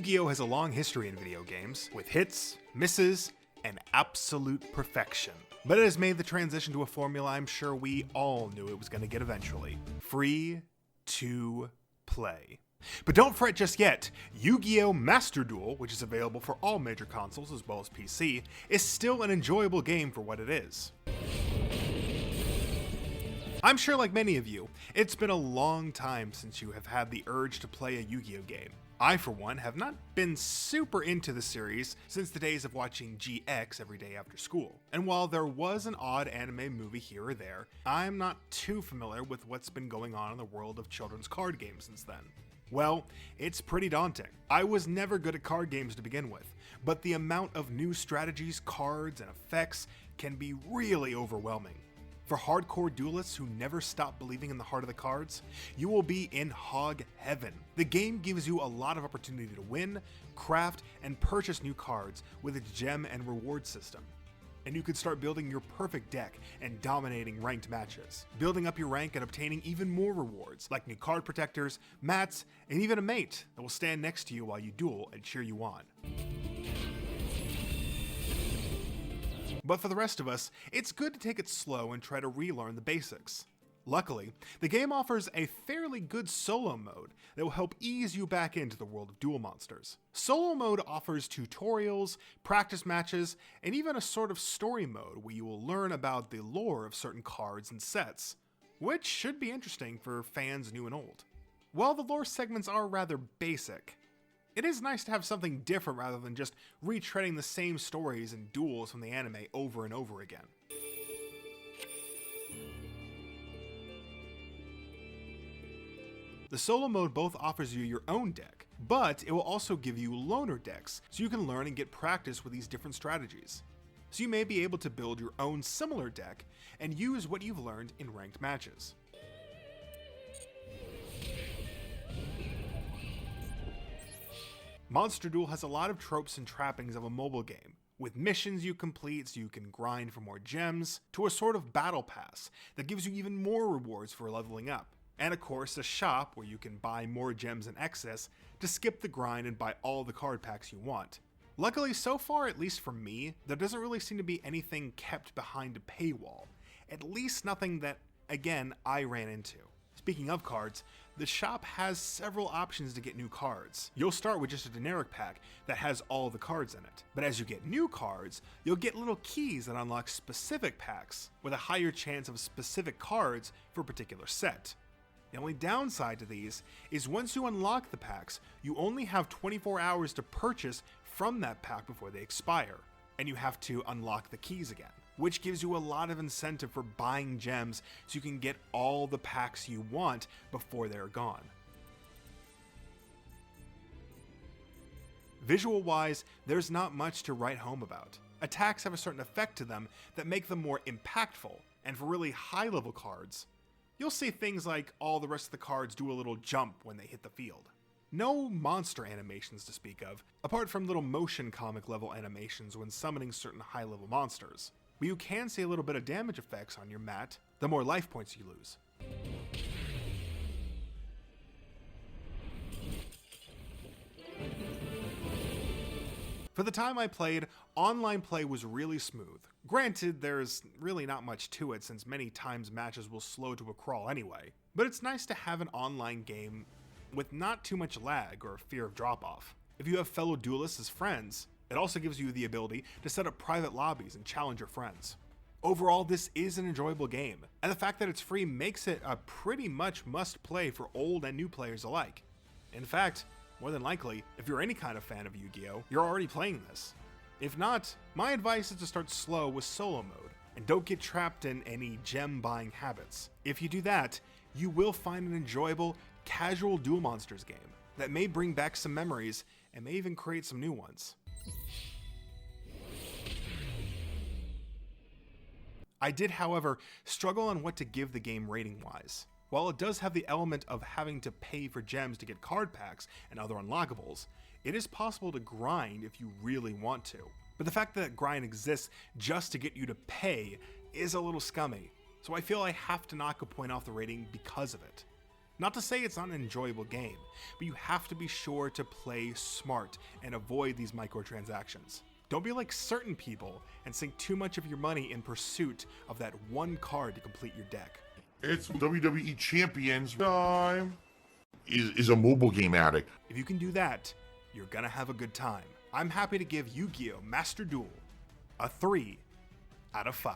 Yu-Gi-Oh! Has a long history in video games, with hits, misses, and absolute perfection. But it has made the transition to a formula I'm sure we all knew it was going to get eventually. Free to play. But don't fret just yet. Yu-Gi-Oh! Master Duel, which is available for all major consoles as well as PC, is still an enjoyable game for what it is. I'm sure like many of you, it's been a long time since you have had the urge to play a Yu-Gi-Oh! Game. I, for one, have not been super into the series since the days of watching GX every day after school. And while there was an odd anime movie here or there, I'm not too familiar with what's been going on in the world of children's card games since then. Well, it's pretty daunting. I was never good at card games to begin with, but the amount of new strategies, cards, and effects can be really overwhelming. For hardcore duelists who never stop believing in the heart of the cards, you will be in hog heaven. The game gives you a lot of opportunity to win, craft, and purchase new cards with its gem and reward system. And you can start building your perfect deck and dominating ranked matches, building up your rank and obtaining even more rewards, like new card protectors, mats, and even a mate that will stand next to you while you duel and cheer you on. But for the rest of us, it's good to take it slow and try to relearn the basics. Luckily, the game offers a fairly good solo mode that will help ease you back into the world of Duel Monsters. Solo mode offers tutorials, practice matches, and even a sort of story mode where you will learn about the lore of certain cards and sets, which should be interesting for fans new and old. While the lore segments are rather basic, it is nice to have something different rather than just retreading the same stories and duels from the anime over and over again. The solo mode both offers you your own deck, but it will also give you loaner decks so you can learn and get practice with these different strategies. So you may be able to build your own similar deck and use what you've learned in ranked matches. Monster Duel has a lot of tropes and trappings of a mobile game, with missions you complete so you can grind for more gems, to a sort of battle pass that gives you even more rewards for leveling up, and of course a shop where you can buy more gems in excess to skip the grind and buy all the card packs you want. Luckily, so far, at least for me, there doesn't really seem to be anything kept behind a paywall, at least nothing that, again, I ran into. Speaking of cards, the shop has several options to get new cards. You'll start with just a generic pack that has all the cards in it, but as you get new cards, you'll get little keys that unlock specific packs with a higher chance of specific cards for a particular set. The only downside to these is once you unlock the packs, you only have 24 hours to purchase from that pack before they expire, and you have to unlock the keys again, which gives you a lot of incentive for buying gems so you can get all the packs you want before they're gone. Visual-wise, there's not much to write home about. Attacks have a certain effect to them that make them more impactful, and for really high-level cards, you'll see things like all the rest of the cards do a little jump when they hit the field. No monster animations to speak of, apart from little motion comic level animations when summoning certain high-level monsters. But you can see a little bit of damage effects on your mat, the more life points you lose. For the time I played, online play was really smooth. Granted, there's really not much to it since many times matches will slow to a crawl anyway, but it's nice to have an online game with not too much lag or fear of drop-off. If you have fellow duelists as friends, it also gives you the ability to set up private lobbies and challenge your friends. Overall, this is an enjoyable game, and the fact that it's free makes it a pretty much must-play for old and new players alike. In fact, more than likely, if you're any kind of fan of Yu-Gi-Oh!, you're already playing this. If not, my advice is to start slow with solo mode, and don't get trapped in any gem buying habits. If you do that, you will find an enjoyable, casual Duel Monsters game that may bring back some memories and may even create some new ones. I did, however, struggle on what to give the game rating-wise. While it does have the element of having to pay for gems to get card packs and other unlockables, it is possible to grind if you really want to. But the fact that grind exists just to get you to pay is a little scummy, so I feel I have to knock a point off the rating because of it. Not to say it's not an enjoyable game, but you have to be sure to play smart and avoid these microtransactions. Don't be like certain people and sink too much of your money in pursuit of that one card to complete your deck. It's WWE Champions time. Is a mobile game addict. If you can do that, you're gonna have a good time. I'm happy to give Yu-Gi-Oh! Master Duel a 3 out of 5.